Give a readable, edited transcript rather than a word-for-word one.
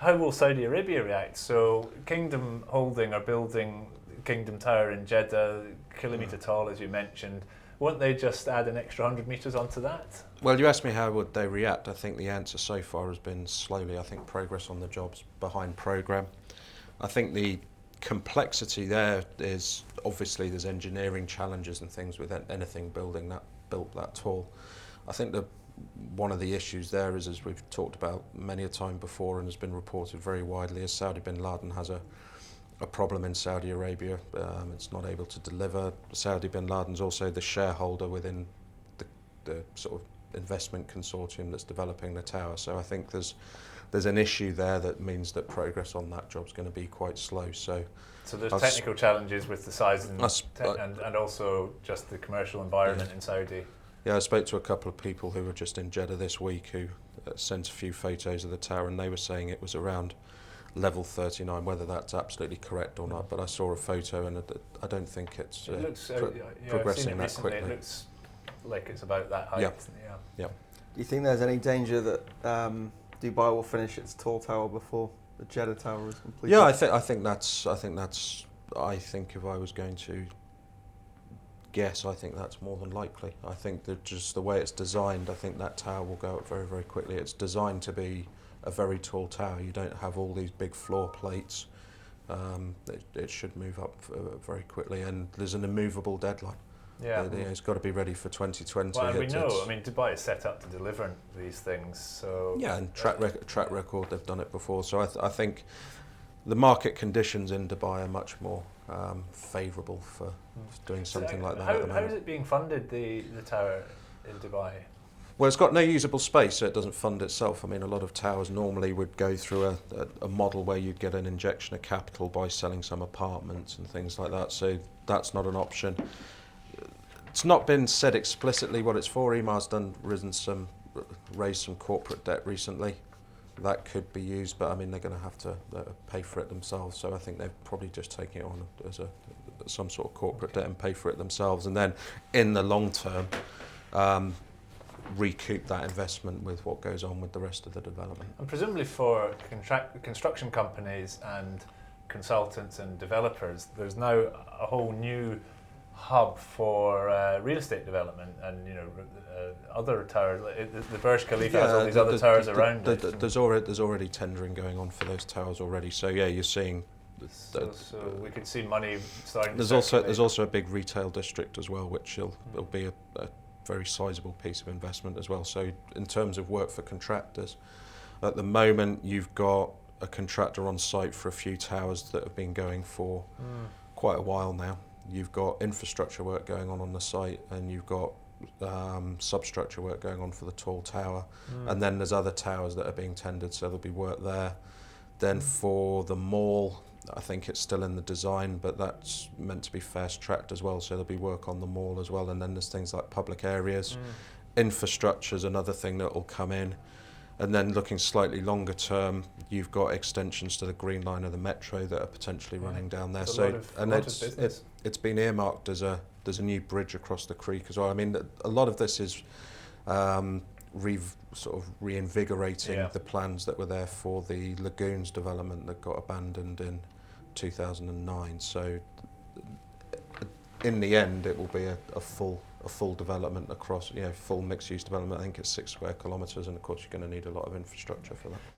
how will Saudi Arabia react? So Kingdom Holding are building Kingdom Tower in Jeddah, kilometre tall, as you mentioned. Won't they just add an extra 100 metres onto that? Well, you asked me how would they react. I think the answer so far has been slowly. I think progress on the job's behind programme. I think the complexity there is obviously there's engineering challenges and things with anything built that tall. I think that one of the issues there is, as we've talked about many a time before and has been reported very widely, is Saudi bin Laden has a problem in Saudi Arabia. It's not able to deliver. Saudi bin Laden's also the shareholder within the sort of investment consortium that's developing the tower. So I think there's an issue there that means that progress on that job's going to be quite slow. So there's technical challenges with the size and also just the commercial environment in Saudi. Yeah, I spoke to a couple of people who were just in Jeddah this week who sent a few photos of the tower, and they were saying it was around level 39, whether that's absolutely correct or not, but I saw a photo and I don't think it's progressing that quickly. It looks like it's about that height. Yeah. Do you think there's any danger that Dubai will finish its tall tower before the Jeddah tower is completed? Yeah, I think if I was going to guess, I think that's more than likely. I think that just the way it's designed, I think that tower will go up very, very quickly. It's designed to be a very tall tower. You don't have all these big floor plates. It should move up very quickly, and there's an immovable deadline. Yeah, it's got to be ready for 2020. Well, we know. I mean, Dubai is set up to deliver these things. So yeah, and track record, they've done it before. So I think the market conditions in Dubai are much more favourable for doing something like that at the moment. How is it being funded, the tower in Dubai? Well, it's got no usable space, so it doesn't fund itself. I mean, a lot of towers normally would go through a model where you'd get an injection of capital by selling some apartments and things like that, so that's not an option. It's not been said explicitly what it's for. Emar's raised some corporate debt recently. That could be used, but I mean, they're going to have to pay for it themselves, so I think they're probably just taking it on as some sort of corporate debt and pay for it themselves, and then in the long term, recoup that investment with what goes on with the rest of the development. And presumably for construction companies and consultants and developers, there's now a whole new hub for real estate development, and other towers. The Burj Khalifa has all these other towers around it. There's already tendering going on for those towers already. So yeah, you're seeing. So we could see money starting. There's also a big retail district as well, which will be a very sizable piece of investment as well. So in terms of work for contractors, at the moment you've got a contractor on site for a few towers that have been going for quite a while now. You've got infrastructure work going on the site, and you've got substructure work going on for the tall tower, and then there's other towers that are being tendered, so there'll be work there. Then for the mall, I think it's still in the design, but that's meant to be fast tracked as well, so there'll be work on the mall as well. And then there's things like public areas. Infrastructure is another thing that will come in. And then looking slightly longer term, you've got extensions to the Green Line of the metro that are potentially running down there. It's been earmarked as there's a new bridge across the creek as well. I mean, a lot of this is reinvigorating the plans that were there for the lagoons development that got abandoned in 2009. So in the end, it will be a full development across, full mixed-use development. I think it's 6 square kilometres, and of course you're going to need a lot of infrastructure for that.